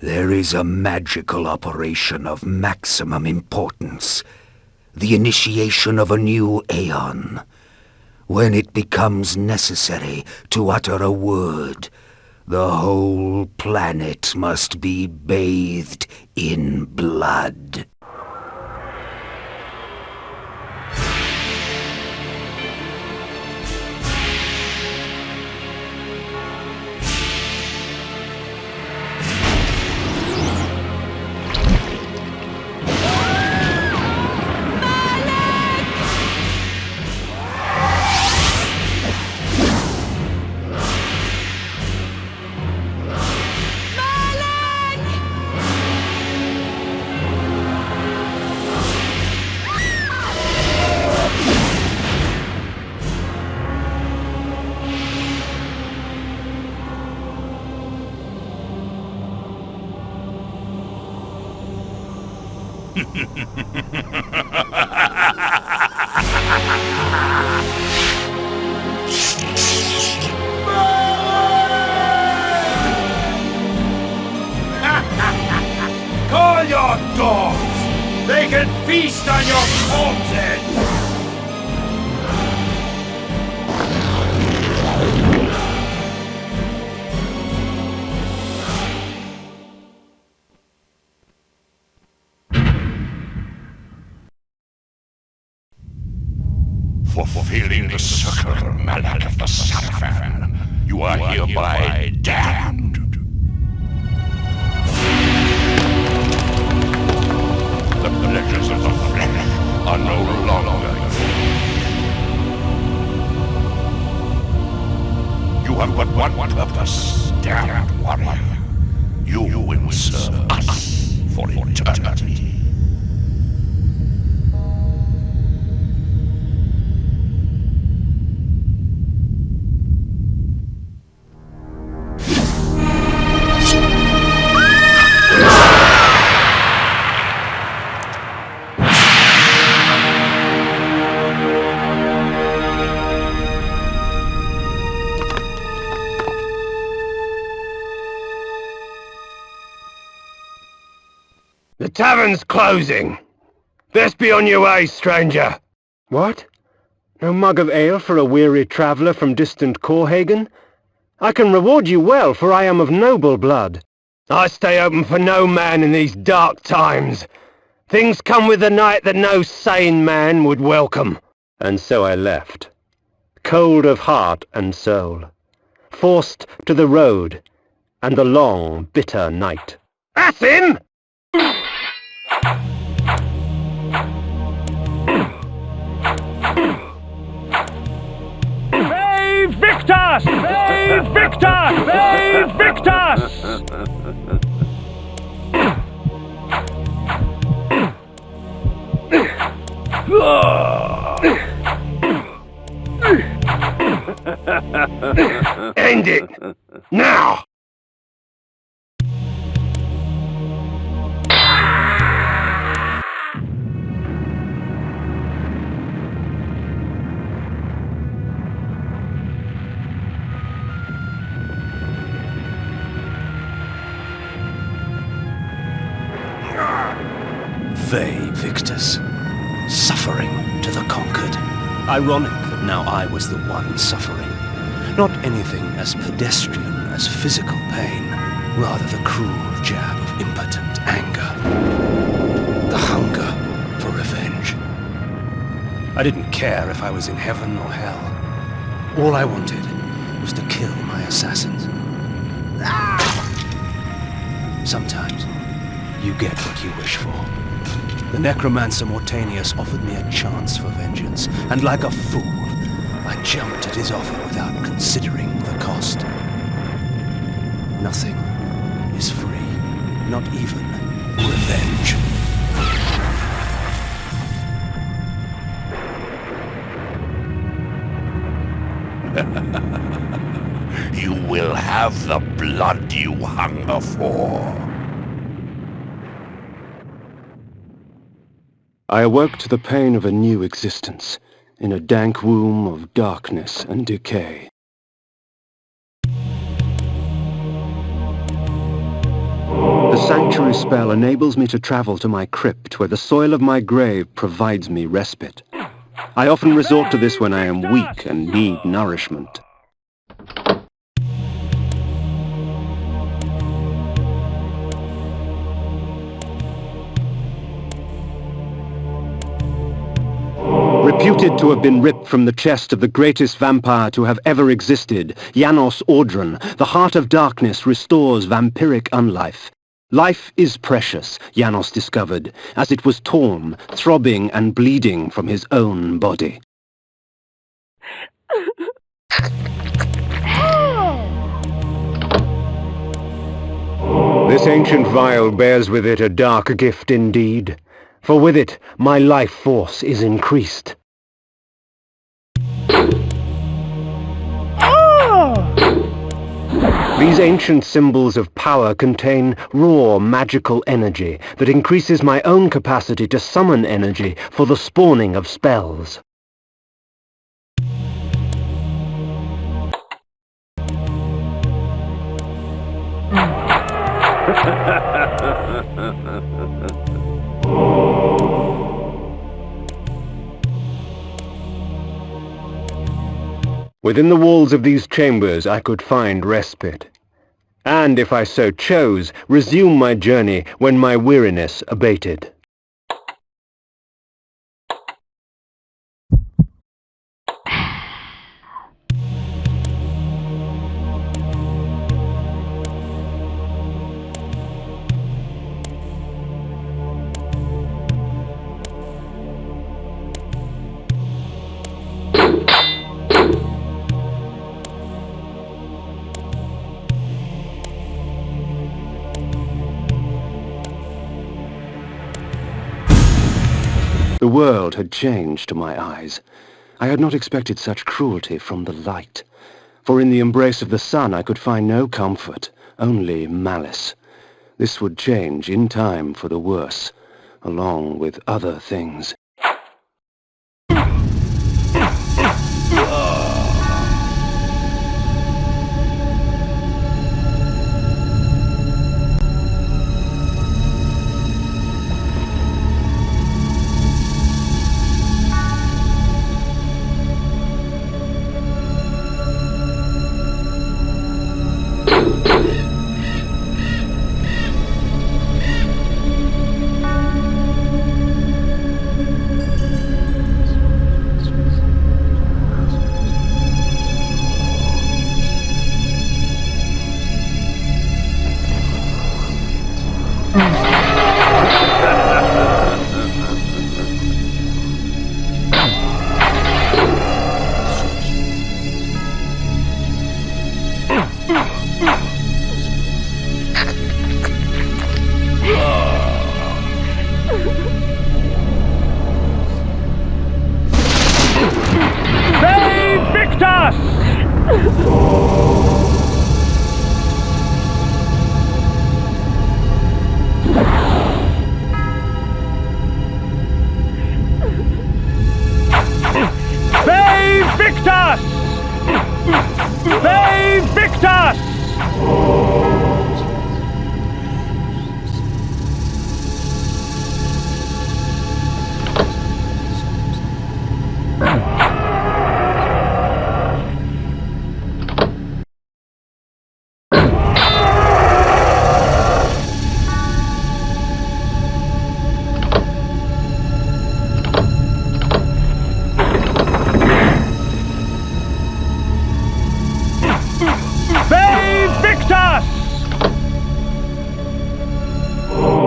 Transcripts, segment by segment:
There is a magical operation of maximum importance. The initiation of a new aeon. When it becomes necessary to utter a word, the whole planet must be bathed in blood. Call your dogs! They can feast on your corpses! For fulfilling the circular mallet of the Satafan, you are hereby damned. The pleasures of the flesh are no longer yours. You have but one purpose, damned warrior. You will serve us for eternity. The tavern's closing. Best be on your way, stranger. What? No mug of ale for a weary traveller from distant Corhagen? I can reward you well, for I am of noble blood. I stay open for no man in these dark times. Things come with the night that no sane man would welcome. And so I left, cold of heart and soul, forced to the road and the long, bitter night. That's him! Victus! Save Victus! Save Victus! End it! Now! Vae Victus, suffering to the conquered. Ironic that now I was the one suffering. Not anything as pedestrian as physical pain, rather the cruel jab of impotent anger. The hunger for revenge. I didn't care if I was in heaven or hell. All I wanted was to kill my assassins. Sometimes you get what you wish for. The necromancer Mortanius offered me a chance for vengeance, and like a fool, I jumped at his offer without considering the cost. Nothing is free, not even revenge. You will have the blood you hunger for. I awoke to the pain of a new existence, in a dank womb of darkness and decay. The sanctuary spell enables me to travel to my crypt, where the soil of my grave provides me respite. I often resort to this when I am weak and need nourishment. Reputed to have been ripped from the chest of the greatest vampire to have ever existed, Janos Audron, the Heart of Darkness restores vampiric unlife. Life is precious, Janos discovered, as it was torn, throbbing and bleeding from his own body. This ancient vial bears with it a dark gift indeed, for with it my life force is increased. These ancient symbols of power contain raw magical energy that increases my own capacity to summon energy for the spawning of spells. Within the walls of these chambers I could find respite, and if I so chose, resume my journey when my weariness abated. The world had changed to my eyes. I had not expected such cruelty from the light, for in the embrace of the sun I could find no comfort, only malice. This would change in time for the worse, along with other things.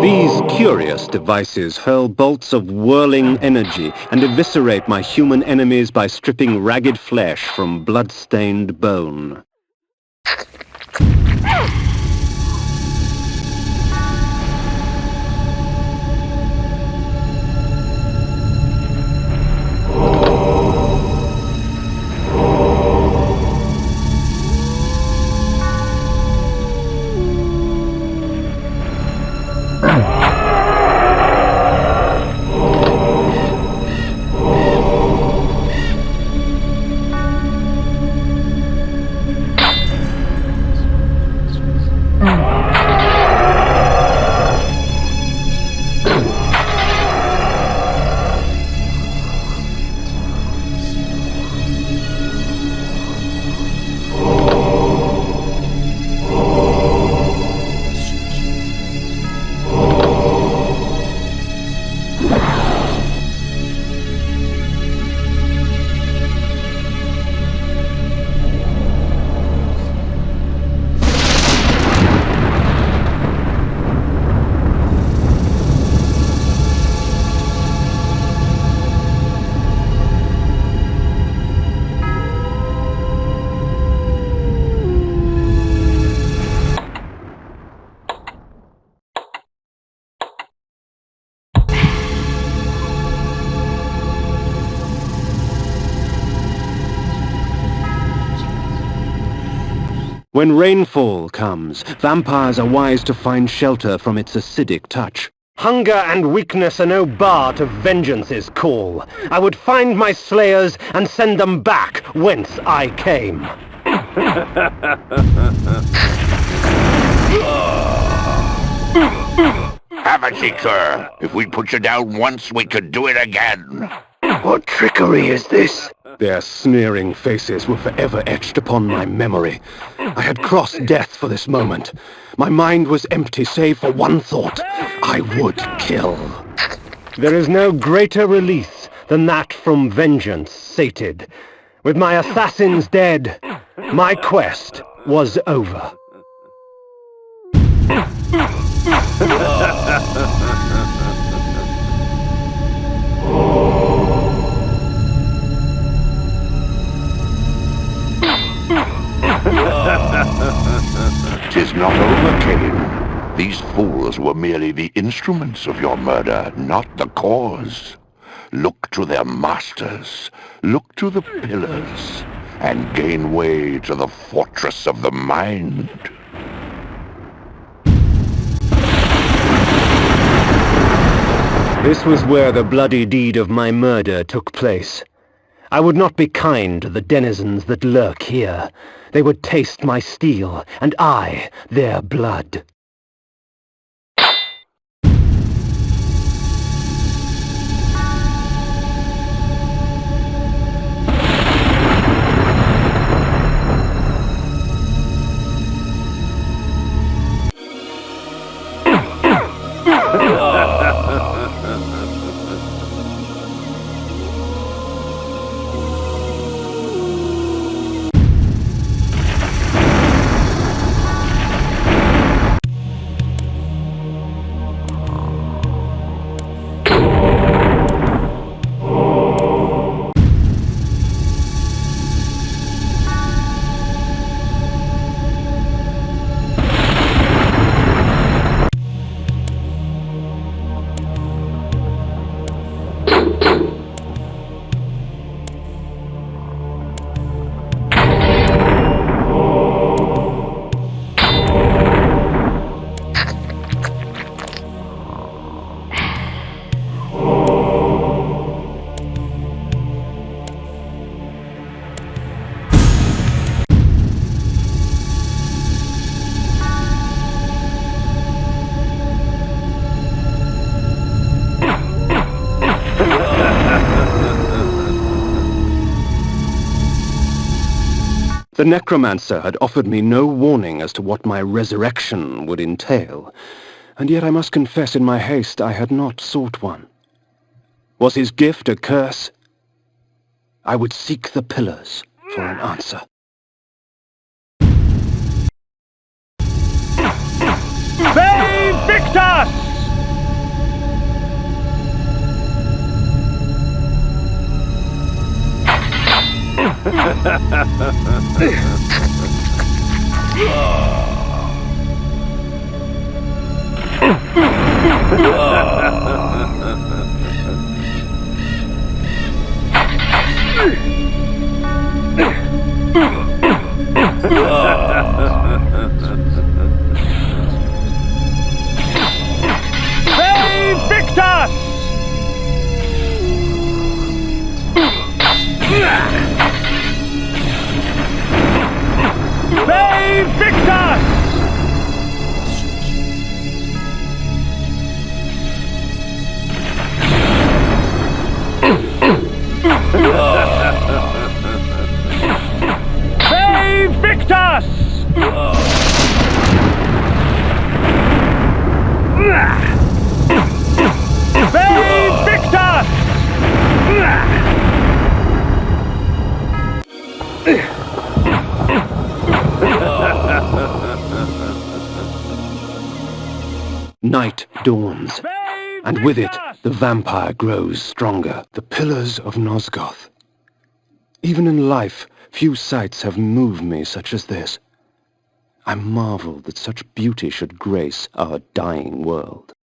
These curious devices hurl bolts of whirling energy and eviscerate my human enemies by stripping ragged flesh from blood-stained bone. When rainfall comes, vampires are wise to find shelter from its acidic touch. Hunger and weakness are no bar to vengeance's call. I would find my slayers and send them back whence I came. Have a seat, sir. If we put you down once, we could do it again. What trickery is this? Their sneering faces were forever etched upon my memory. I had crossed death for this moment. My mind was empty save for one thought. I would kill. There is no greater release than that from vengeance sated. With my assassins dead, my quest was over. 'Tis not over, Kain. These fools were merely the instruments of your murder, not the cause. Look to their masters, look to the pillars, and gain way to the fortress of the mind. This was where the bloody deed of my murder took place. I would not be kind to the denizens that lurk here. They would taste my steel, and I their blood. The necromancer had offered me no warning as to what my resurrection would entail, and yet I must confess in my haste I had not sought one. Was his gift a curse? I would seek the pillars for an answer. Save Victus! Night dawns, and with it, the vampire grows stronger. The Pillars of Nosgoth. Even in life, few sights have moved me such as this. I marvel that such beauty should grace our dying world.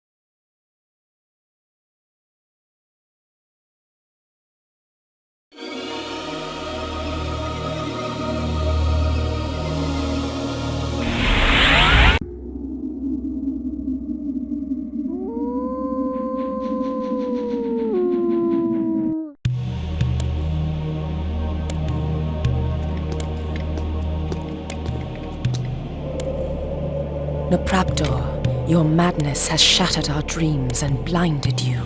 Nopraptor, your madness has shattered our dreams and blinded you.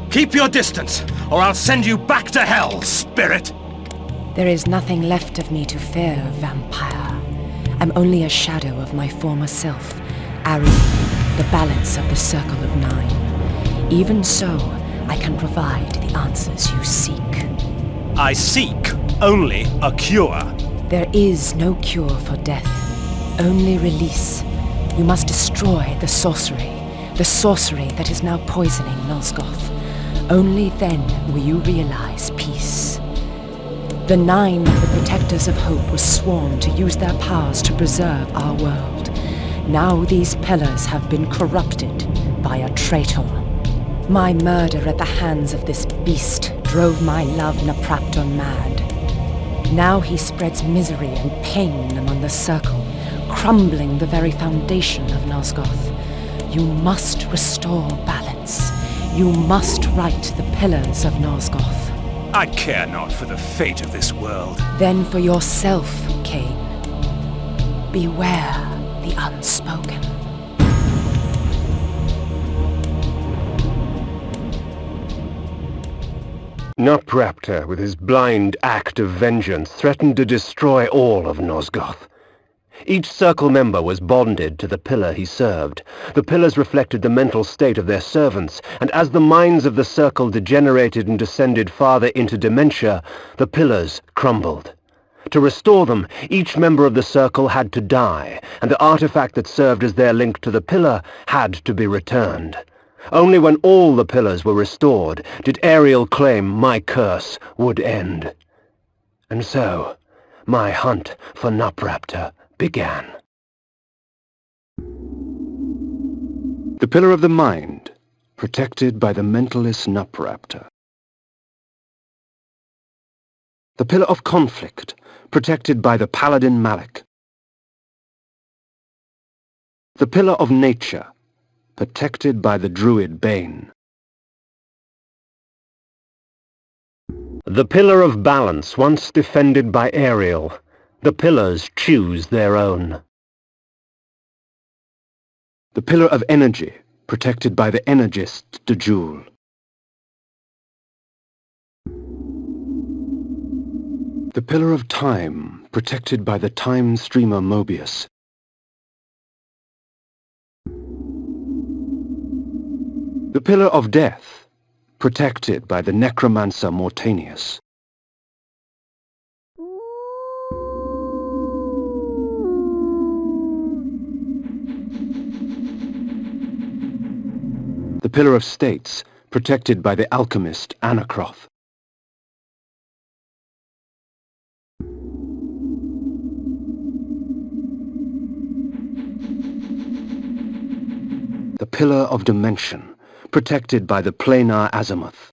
Keep your distance, or I'll send you back to hell, spirit! There is nothing left of me to fear, vampire. I'm only a shadow of my former self, Ari, the balance of the Circle of Nine. Even so, I can provide the answers you seek. I seek only a cure. There is no cure for death, only release. You must destroy the sorcery that is now poisoning Nosgoth. Only then will you realize peace. The Nine, the Protectors of Hope, were sworn to use their powers to preserve our world. Now these pillars have been corrupted by a traitor. My murder at the hands of this beast drove my love Nopraptor mad. Now he spreads misery and pain among the Circle, crumbling the very foundation of Nosgoth. You must restore balance. You must right the Pillars of Nosgoth. I care not for the fate of this world. Then for yourself, Kain. Beware the unspoken. Nopraptor, with his blind act of vengeance, threatened to destroy all of Nosgoth. Each Circle member was bonded to the pillar he served. The pillars reflected the mental state of their servants, and as the minds of the Circle degenerated and descended farther into dementia, the pillars crumbled. To restore them, each member of the Circle had to die, and the artifact that served as their link to the pillar had to be returned. Only when all the pillars were restored did Ariel claim my curse would end. And so, my hunt for Nopraptor began. The Pillar of the Mind, protected by the mentalist Nopraptor. The Pillar of Conflict, protected by the Paladin Malik. The Pillar of Nature, protected by the Druid Bane. The Pillar of Balance, once defended by Ariel. The pillars choose their own. The Pillar of Energy, protected by the Energist de Jewel. The Pillar of Time, protected by the Time Streamer Mobius. The Pillar of Death, protected by the Necromancer Mortanius. The Pillar of States, protected by the alchemist Anacroth. The Pillar of Dimension, protected by the planar azimuth.